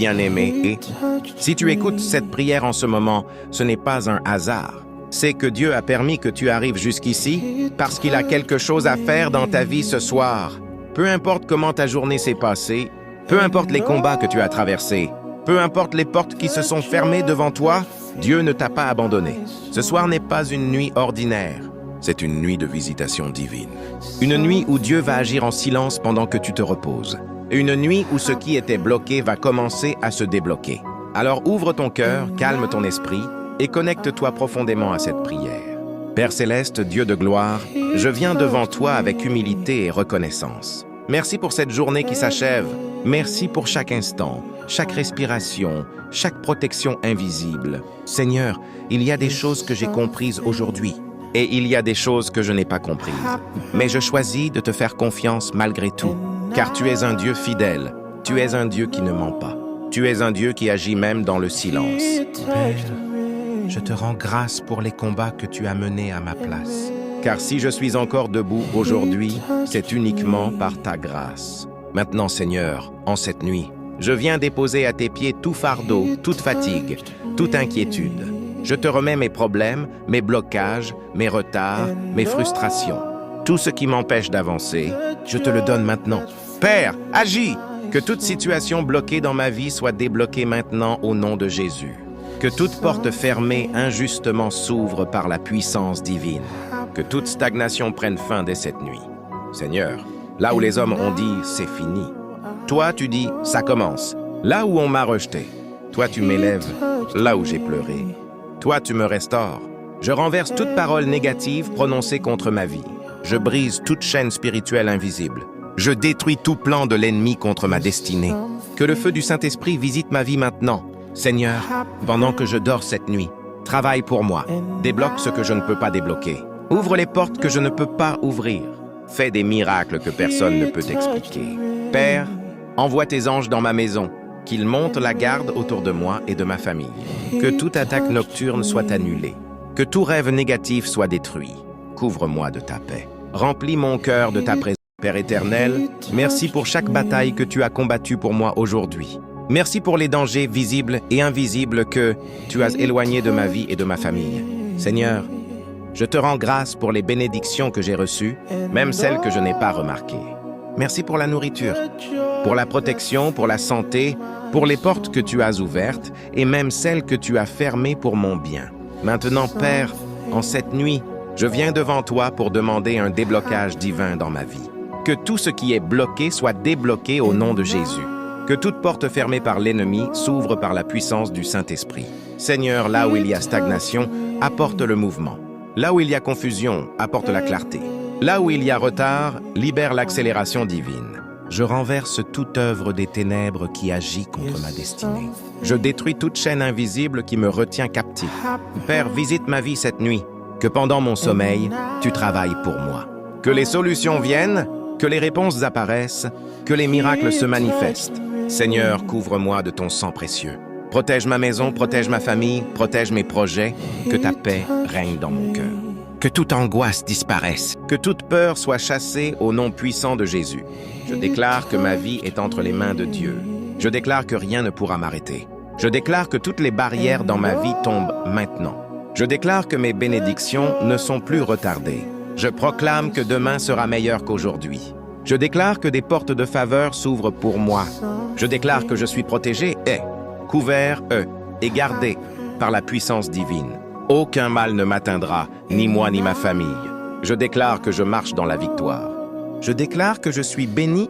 bien-aimé, et si tu écoutes cette prière en ce moment, ce n'est pas un hasard. C'est que Dieu a permis que tu arrives jusqu'ici parce qu'il a quelque chose à faire dans ta vie ce soir. Peu importe comment ta journée s'est passée, peu importe les combats que tu as traversés, peu importe les portes qui se sont fermées devant toi, Dieu ne t'a pas abandonné. Ce soir n'est pas une nuit ordinaire. C'est une nuit de visitation divine. Une nuit où Dieu va agir en silence pendant que tu te reposes. Une nuit où ce qui était bloqué va commencer à se débloquer. Alors ouvre ton cœur, calme ton esprit et connecte-toi profondément à cette prière. Père céleste, Dieu de gloire, je viens devant toi avec humilité et reconnaissance. Merci pour cette journée qui s'achève. Merci pour chaque instant, chaque respiration, chaque protection invisible. Seigneur, il y a des choses que j'ai comprises aujourd'hui. Et il y a des choses que je n'ai pas comprises. Mais je choisis de te faire confiance malgré tout, car tu es un Dieu fidèle. Tu es un Dieu qui ne ment pas. Tu es un Dieu qui agit même dans le silence. Père, je te rends grâce pour les combats que tu as menés à ma place. Car si je suis encore debout aujourd'hui, c'est uniquement par ta grâce. Maintenant, Seigneur, en cette nuit, je viens déposer à tes pieds tout fardeau, toute fatigue, toute inquiétude. Je te remets mes problèmes, mes blocages, mes retards, mes frustrations. Tout ce qui m'empêche d'avancer, je te le donne maintenant. Père, agis! Que toute situation bloquée dans ma vie soit débloquée maintenant au nom de Jésus. Que toute porte fermée injustement s'ouvre par la puissance divine. Que toute stagnation prenne fin dès cette nuit. Seigneur, là où les hommes ont dit « c'est fini », toi tu dis « ça commence ». Là où on m'a rejeté, toi tu m'élèves là où j'ai pleuré. Toi, tu me restaures. Je renverse toute parole négative prononcée contre ma vie. Je brise toute chaîne spirituelle invisible. Je détruis tout plan de l'ennemi contre ma destinée. Que le feu du Saint-Esprit visite ma vie maintenant. Seigneur, pendant que je dors cette nuit, travaille pour moi. Débloque ce que je ne peux pas débloquer. Ouvre les portes que je ne peux pas ouvrir. Fais des miracles que personne ne peut expliquer. Père, envoie tes anges dans ma maison. Qu'ils montent la garde autour de moi et de ma famille. Que toute attaque nocturne soit annulée. Que tout rêve négatif soit détruit. Couvre-moi de ta paix. Remplis mon cœur de ta présence. Père éternel, merci pour chaque bataille que tu as combattue pour moi aujourd'hui. Merci pour les dangers visibles et invisibles que tu as éloignés de ma vie et de ma famille. Seigneur, je te rends grâce pour les bénédictions que j'ai reçues, même celles que je n'ai pas remarquées. Merci pour la nourriture, pour la protection, pour la santé, pour les portes que tu as ouvertes et même celles que tu as fermées pour mon bien. Maintenant, Père, en cette nuit, je viens devant toi pour demander un déblocage divin dans ma vie. Que tout ce qui est bloqué soit débloqué au nom de Jésus. Que toute porte fermée par l'ennemi s'ouvre par la puissance du Saint-Esprit. Seigneur, là où il y a stagnation, apporte le mouvement. Là où il y a confusion, apporte la clarté. Là où il y a retard, libère l'accélération divine. Je renverse toute œuvre des ténèbres qui agit contre ma destinée. Je détruis toute chaîne invisible qui me retient captif. Père, visite ma vie cette nuit. Que pendant mon sommeil, tu travailles pour moi. Que les solutions viennent, que les réponses apparaissent, que les miracles se manifestent. Seigneur, couvre-moi de ton sang précieux. Protège ma maison, protège ma famille, protège mes projets. Que ta paix règne dans mon cœur. Que toute angoisse disparaisse, que toute peur soit chassée au nom puissant de Jésus. Je déclare que ma vie est entre les mains de Dieu. Je déclare que rien ne pourra m'arrêter. Je déclare que toutes les barrières dans ma vie tombent maintenant. Je déclare que mes bénédictions ne sont plus retardées. Je proclame que demain sera meilleur qu'aujourd'hui. Je déclare que des portes de faveur s'ouvrent pour moi. Je déclare que je suis protégé et couvert et gardé par la puissance divine. Aucun mal ne m'atteindra, ni moi ni ma famille. Je déclare que je marche dans la victoire. Je déclare que je suis béni,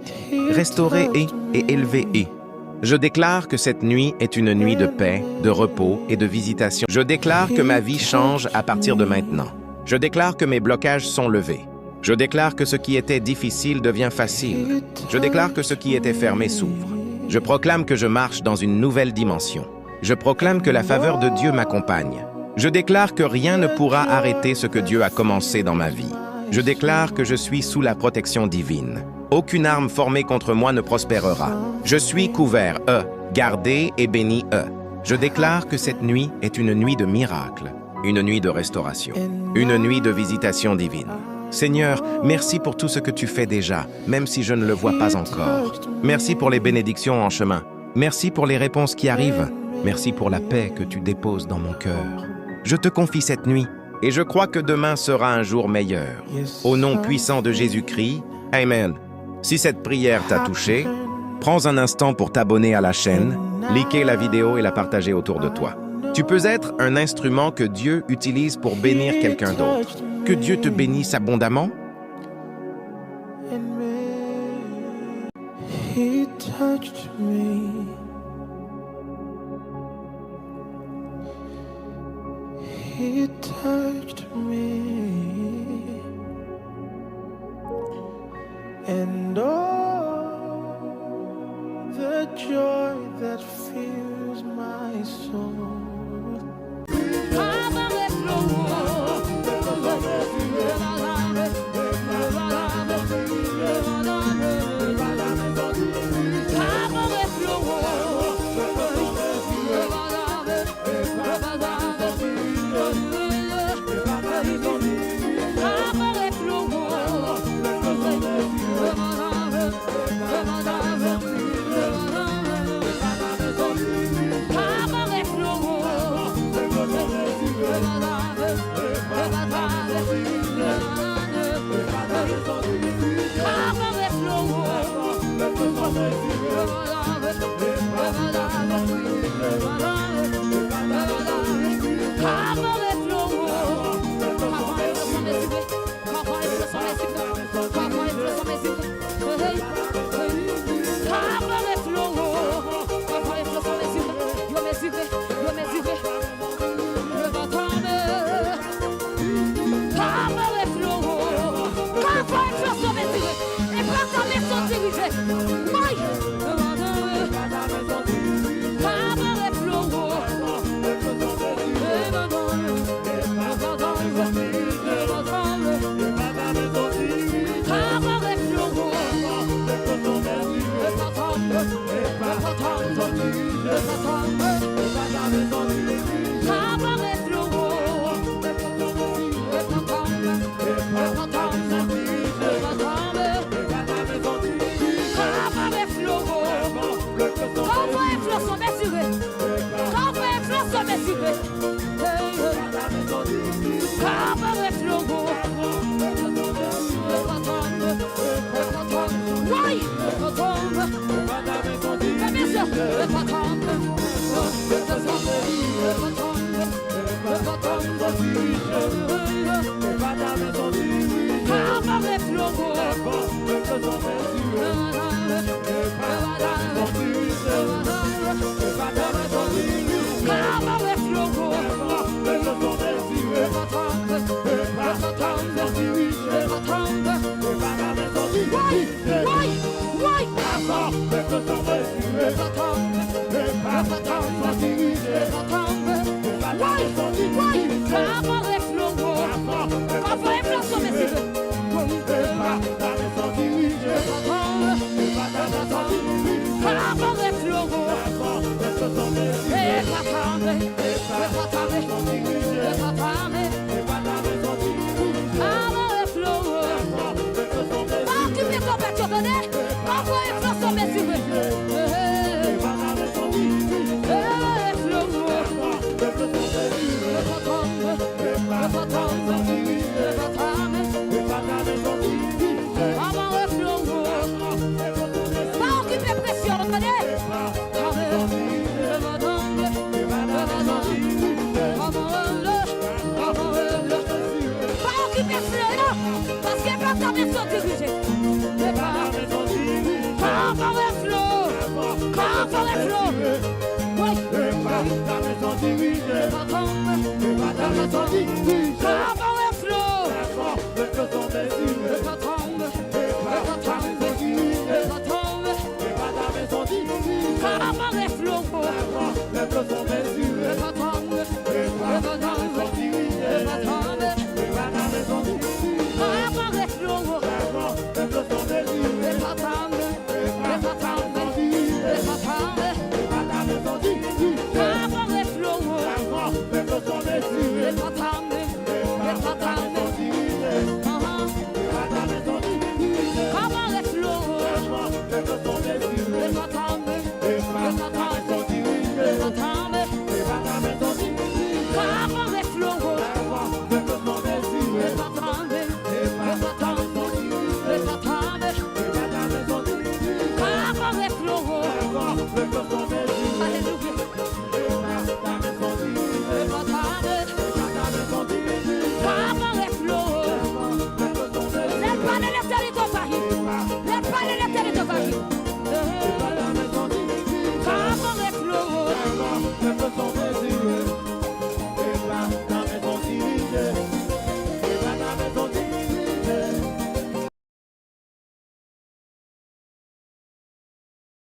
restauré et élevé et. Je déclare que cette nuit est une nuit de paix, de repos et de visitation. Je déclare que ma vie change à partir de maintenant. Je déclare que mes blocages sont levés. Je déclare que ce qui était difficile devient facile. Je déclare que ce qui était fermé s'ouvre. Je proclame que je marche dans une nouvelle dimension. Je proclame que la faveur de Dieu m'accompagne. Je déclare que rien ne pourra arrêter ce que Dieu a commencé dans ma vie. Je déclare que je suis sous la protection divine. Aucune arme formée contre moi ne prospérera. Je suis couvert, gardé et béni, Je déclare que cette nuit est une nuit de miracle, une nuit de restauration, une nuit de visitation divine. Seigneur, merci pour tout ce que tu fais déjà, même si je ne le vois pas encore. Merci pour les bénédictions en chemin. Merci pour les réponses qui arrivent. Merci pour la paix que tu déposes dans mon cœur. Je te confie cette nuit et je crois que demain sera un jour meilleur. Au nom puissant de Jésus-Christ, Amen. Si cette prière t'a touché, prends un instant pour t'abonner à la chaîne, liker la vidéo et la partager autour de toi. Tu peux être un instrument que Dieu utilise pour bénir quelqu'un d'autre. Que Dieu te bénisse abondamment. He touched me. He touched me. And all the joy that fills my soul. of God.